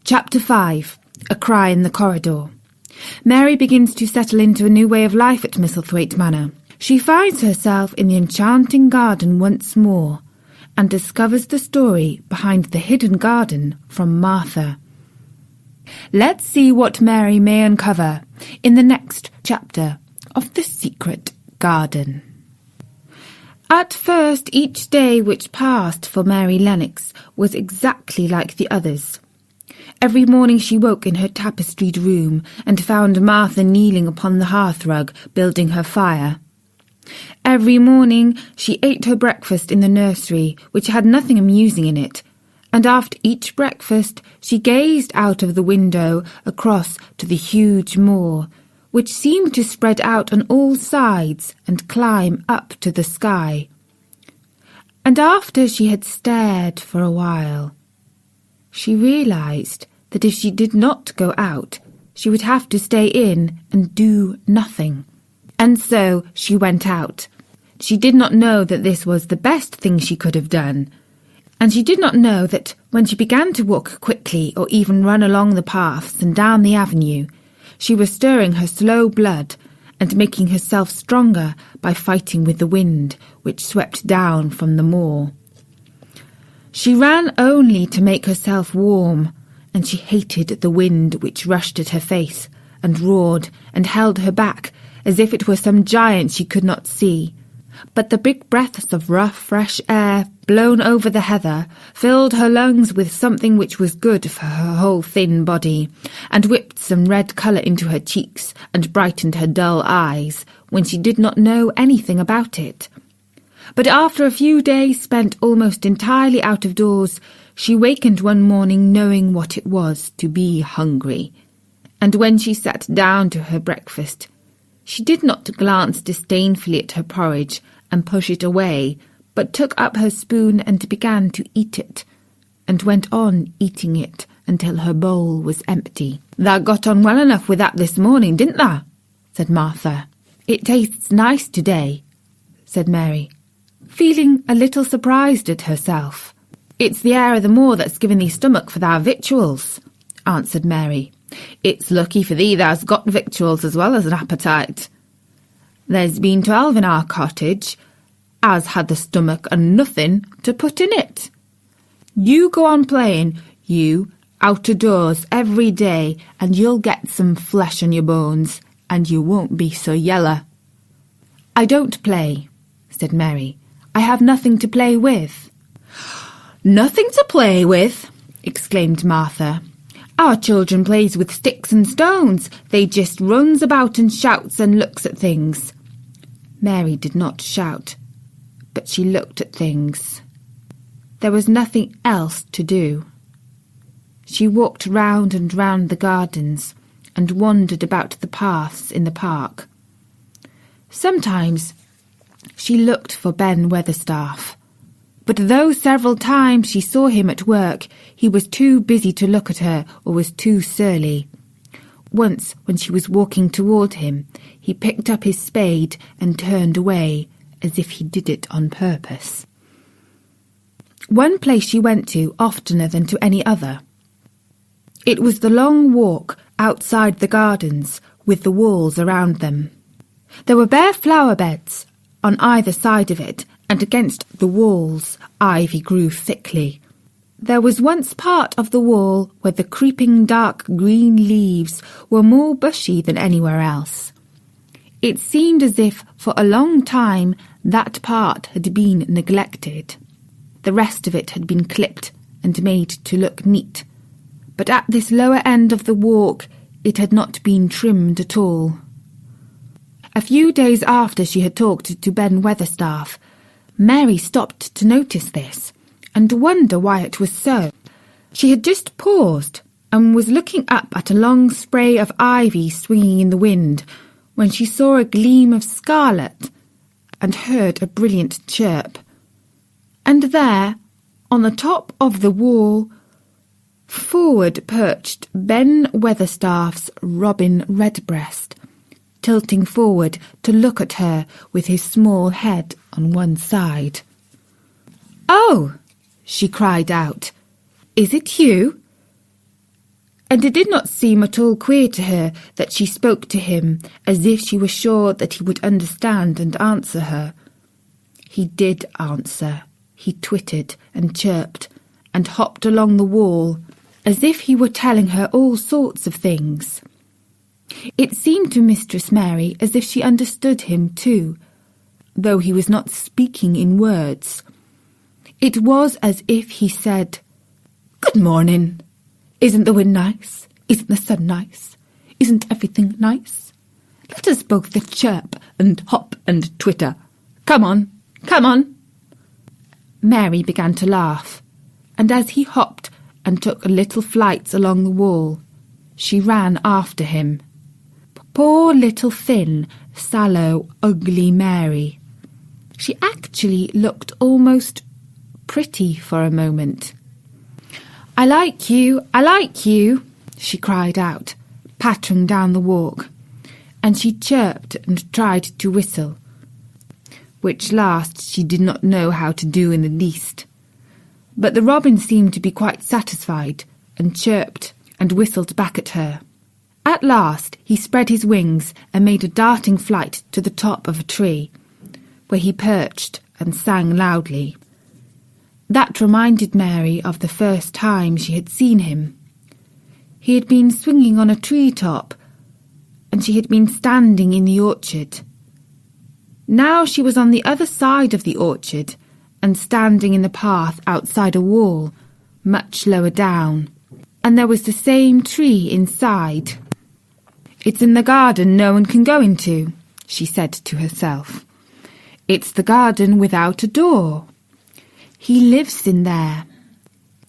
Chapter 5. A Cry in the Corridor. Mary begins to settle into a new way of life at Misselthwaite Manor. She finds herself in the enchanting garden once more and discovers the story behind the hidden garden from Martha. Let's see what Mary may uncover in the next chapter of The Secret Garden. At first, each day which passed for Mary Lennox was exactly like the others. Every morning she woke in her tapestried room and found Martha kneeling upon the hearthrug, building her fire. Every morning she ate her breakfast in the nursery, which had nothing amusing in it, and after each breakfast she gazed out of the window across to the huge moor, which seemed to spread out on all sides and climb up to the sky. And after she had stared for a while, she realised that if she did not go out, she would have to stay in and do nothing. And so she went out. She did not know that this was the best thing she could have done, and she did not know that when she began to walk quickly or even run along the paths and down the avenue, she was stirring her slow blood and making herself stronger by fighting with the wind which swept down from the moor. She ran only to make herself warm, and she hated the wind which rushed at her face and roared and held her back as if it were some giant she could not see. But the big breaths of rough, fresh air blown over the heather filled her lungs with something which was good for her whole thin body, and whipped some red colour into her cheeks and brightened her dull eyes when she did not know anything about it. But after a few days spent almost entirely out of doors, she wakened one morning knowing what it was to be hungry, and when she sat down to her breakfast, she did not glance disdainfully at her porridge and push it away, but took up her spoon and began to eat it, and went on eating it until her bowl was empty. "Thou got on well enough with that this morning, didn't thou?" said Martha. "It tastes nice today," said Mary, feeling a little surprised at herself. "It's the air of the moor that's given thee stomach for thy victuals," answered Mary. "It's lucky for thee thou's got victuals as well as an appetite. There's been 12 in our cottage as had the stomach and nothing to put in it. You go on playing, you, out of doors every day, and you'll get some flesh on your bones, and you won't be so yeller." "I don't play," said Mary. "I have nothing to play with." "Nothing to play with!" exclaimed Martha. "Our children plays with sticks and stones. They just runs about and shouts and looks at things." Mary did not shout, but she looked at things. There was nothing else to do. She walked round and round the gardens and wandered about the paths in the park. Sometimes she looked for Ben Weatherstaff, but though several times she saw him at work, he was too busy to look at her or was too surly. Once, when she was walking toward him, he picked up his spade and turned away, as if he did it on purpose. One place she went to oftener than to any other. It was the long walk outside the gardens with the walls around them. There were bare flower beds on either side of it, and against the walls ivy grew thickly. There was once part of the wall where the creeping dark green leaves were more bushy than anywhere else. It seemed as if for a long time that part had been neglected. The rest of it had been clipped and made to look neat, but at this lower end of the walk it had not been trimmed at all. A few days after she had talked to Ben Weatherstaff, Mary stopped to notice this and wonder why it was so. She had just paused and was looking up at a long spray of ivy swinging in the wind when she saw a gleam of scarlet and heard a brilliant chirp. And there, on the top of the wall, forward perched Ben Weatherstaff's Robin Redbreast, tilting forward to look at her with his small head on one side. "Oh!" she cried out. "Is it you?" and it did not seem at all queer to her that she spoke to him as if she was sure that he would understand and answer her. He did answer. He twittered and chirped and hopped along the wall as if he were telling her all sorts of things. It seemed to Mistress Mary as if she understood him too, though he was not speaking in words. It was as if he said, "Good morning. Isn't the wind nice? Isn't the sun nice? Isn't everything nice? Let us both chirp and hop and twitter. Come on, come on." Mary began to laugh, and as he hopped and took little flights along the wall, she ran after him. Poor little thin, sallow, ugly Mary. She actually looked almost pretty for a moment. I like you," she cried out, pattering down the walk, and she chirped and tried to whistle, which last she did not know how to do in the least. But the robin seemed to be quite satisfied, and chirped and whistled back at her. At last he spread his wings and made a darting flight to the top of a tree, where he perched and sang loudly. That reminded Mary of the first time she had seen him. He had been swinging on a tree-top, and she had been standing in the orchard. Now she was on the other side of the orchard and standing in the path outside a wall, much lower down, and there was the same tree inside. "It's in the garden no one can go into," she said to herself. "It's the garden without a door. He lives in there.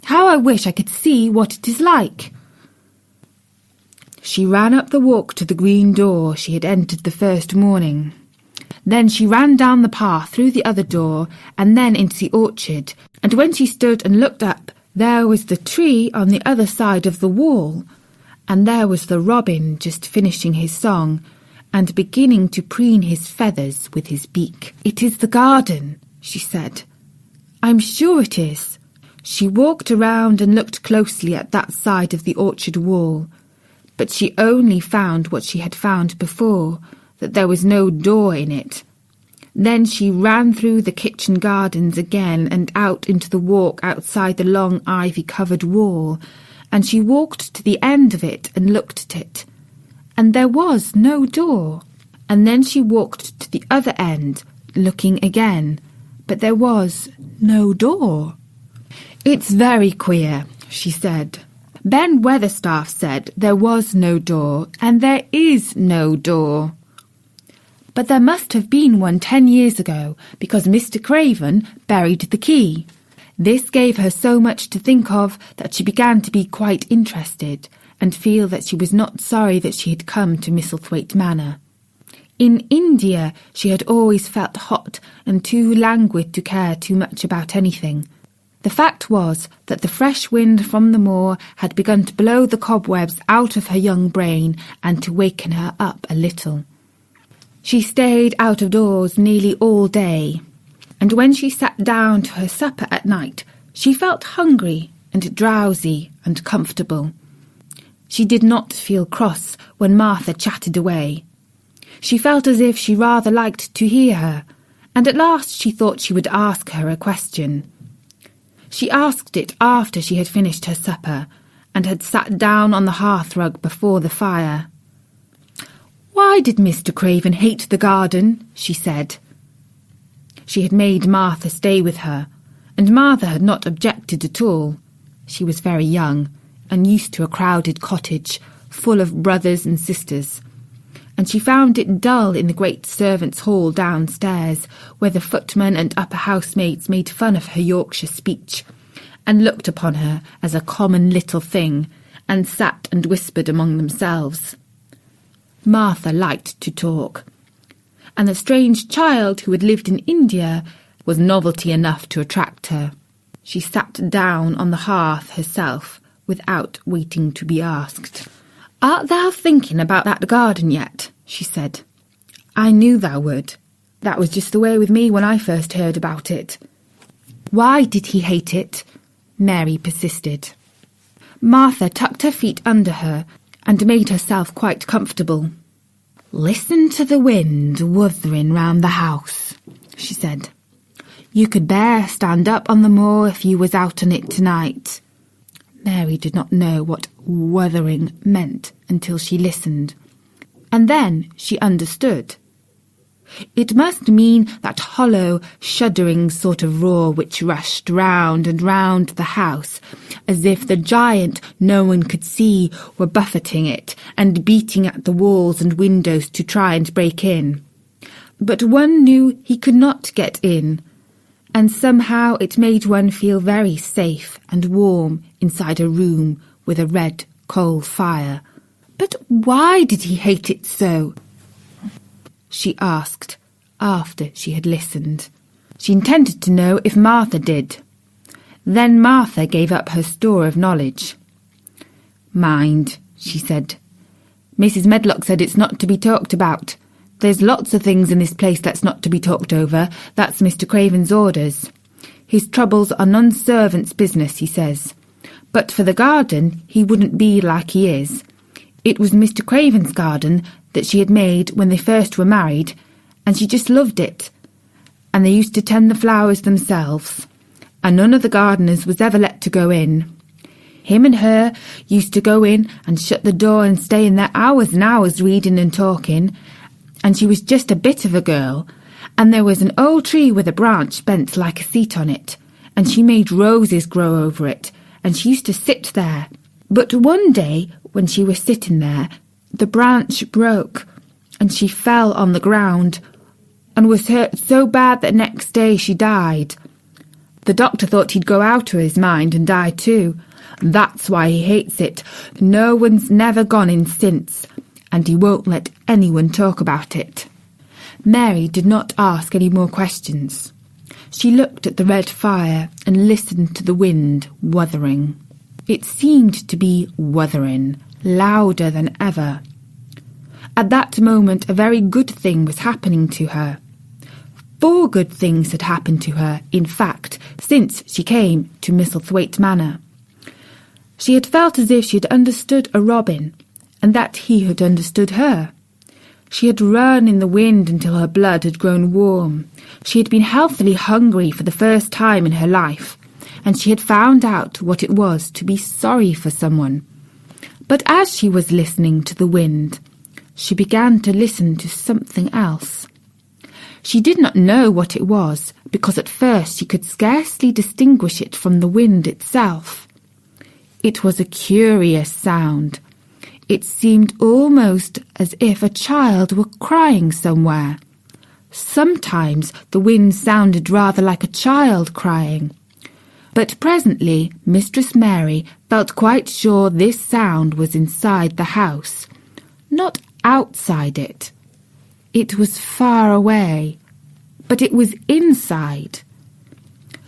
How I wish I could see what it is like." She ran up the walk to the green door she had entered the first morning. Then she ran down the path through the other door and then into the orchard, and when she stood and looked up, there was the tree on the other side of the wall, and there was the robin just finishing his song and beginning to preen his feathers with his beak. "It is the garden," she said. "I'm sure it is." She walked around and looked closely at that side of the orchard wall, but she only found what she had found before, that there was no door in it. Then she ran through the kitchen gardens again and out into the walk outside the long ivy-covered wall, and she walked to the end of it and looked at it, and there was no door. And then she walked to the other end, looking again, but there was no door. "It's very queer," she said. "Ben Weatherstaff said there was no door, and there is no door. But there must have been one 10 years ago, because Mr. Craven buried the key." This gave her so much to think of that she began to be quite interested, and feel that she was not sorry that she had come to Misselthwaite Manor. In India she had always felt hot and too languid to care too much about anything. The fact was that the fresh wind from the moor had begun to blow the cobwebs out of her young brain and to waken her up a little. She stayed out of doors nearly all day, and when she sat down to her supper at night, she felt hungry and drowsy and comfortable. She did not feel cross when Martha chatted away. She felt as if she rather liked to hear her, and at last she thought she would ask her a question. She asked it after she had finished her supper and had sat down on the hearthrug before the fire. "Why did Mr. Craven hate the garden?" she said. She had made Martha stay with her, and Martha had not objected at all. She was very young, and used to a crowded cottage, full of brothers and sisters, and she found it dull in the great servants' hall downstairs, where the footmen and upper housemaids made fun of her Yorkshire speech, and looked upon her as a common little thing, and sat and whispered among themselves. Martha liked to talk, and the strange child who had lived in India was novelty enough to attract her. She sat down on the hearth herself, without waiting to be asked. "Art thou thinking about that garden yet?" she said. "I knew thou would. That was just the way with me when I first heard about it." "Why did he hate it?" Mary persisted. Martha tucked her feet under her and made herself quite comfortable. "Listen to the wind wuthering round the house," she said. "You could bear stand up on the moor if you was out on it tonight." Mary did not know what wuthering meant until she listened, and then she understood. It must mean that hollow, shuddering sort of roar which rushed round and round the house, as if the giant no one could see were buffeting it and beating at the walls and windows to try and break in. But one knew he could not get in, and somehow it made one feel very safe and warm inside a room with a red coal fire. But why did he hate it so? She asked after she had listened. She intended to know if Martha did. Then Martha gave up her store of knowledge. "Mind," she said. "Mrs. Medlock said it's not to be talked about. There's lots of things in this place that's not to be talked over. That's Mr. Craven's orders. His troubles are none servant's business, he says. But for the garden, he wouldn't be like he is. It was Mr. Craven's garden that she had made when they first were married, and she just loved it. And they used to tend the flowers themselves, and none of the gardeners was ever let to go in. Him and her used to go in and shut the door and stay in there hours and hours reading and talking, and she was just a bit of a girl, and there was an old tree with a branch bent like a seat on it, and she made roses grow over it, and she used to sit there. But one day, when she was sitting there, the branch broke, and she fell on the ground, and was hurt so bad that next day she died. The doctor thought he'd go out of his mind and die too. That's why he hates it. No one's never gone in since, and he won't let anyone talk about it." Mary did not ask any more questions. She looked at the red fire and listened to the wind wuthering. It seemed to be wuthering, louder than ever. At that moment a very good thing was happening to her. 4 good things had happened to her, in fact, since she came to Misselthwaite Manor. She had felt as if she had understood a robin, and that he had understood her. She had run in the wind until her blood had grown warm. She had been healthily hungry for the first time in her life, and she had found out what it was to be sorry for someone. But as she was listening to the wind, she began to listen to something else. She did not know what it was, because at first she could scarcely distinguish it from the wind itself. It was a curious sound. It seemed almost as if a child were crying somewhere. Sometimes the wind sounded rather like a child crying. But presently Mistress Mary felt quite sure this sound was inside the house, not outside it. It was far away, but it was inside.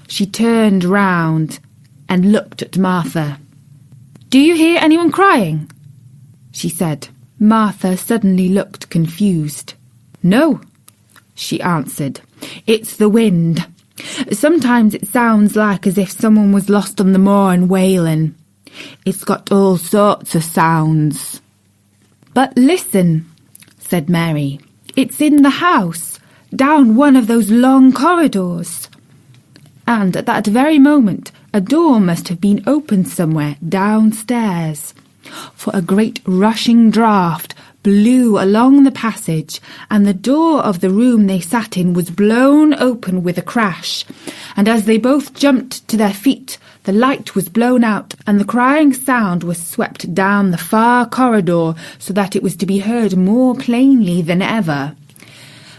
She turned round and looked at Martha. "Do you hear anyone crying?" she said. Martha suddenly looked confused. "No," she answered. "It's the wind. Sometimes it sounds like as if someone was lost on the moor and wailing. It's got all sorts of sounds." "But listen," said Mary. "It's in the house, down one of those long corridors." And at that very moment a door must have been opened somewhere downstairs, for a great rushing draught blew along the passage, and the door of the room they sat in was blown open with a crash, and as they both jumped to their feet, the light was blown out, and the crying sound was swept down the far corridor so that it was to be heard more plainly than ever.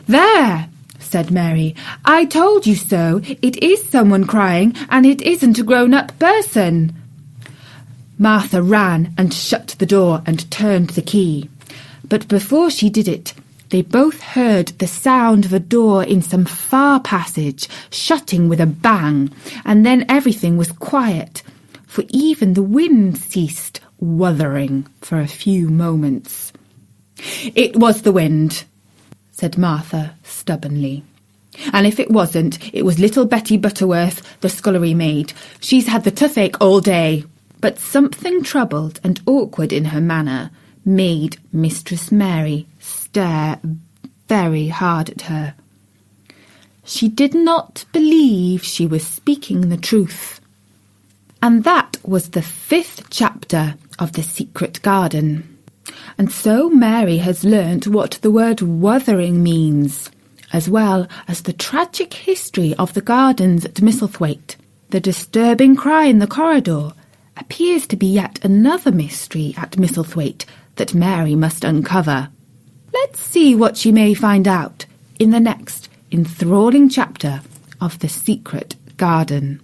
"There!" said Mary. "I told you so. It is someone crying, and it isn't a grown-up person." Martha ran and shut the door and turned the key. But before she did it, they both heard the sound of a door in some far passage shutting with a bang, and then everything was quiet, for even the wind ceased wuthering for a few moments. "It was the wind," said Martha stubbornly. "And if it wasn't, it was little Betty Butterworth, the scullery maid. She's had the toothache all day." But something troubled and awkward in her manner made Mistress Mary stare very hard at her. She did not believe she was speaking the truth. And that was the 5th chapter of The Secret Garden. And so Mary has learnt what the word wuthering means, as well as the tragic history of the gardens at Misselthwaite. The disturbing cry in the corridor appears to be yet another mystery at Misselthwaite that Mary must uncover. Let's see what she may find out in the next enthralling chapter of The Secret Garden.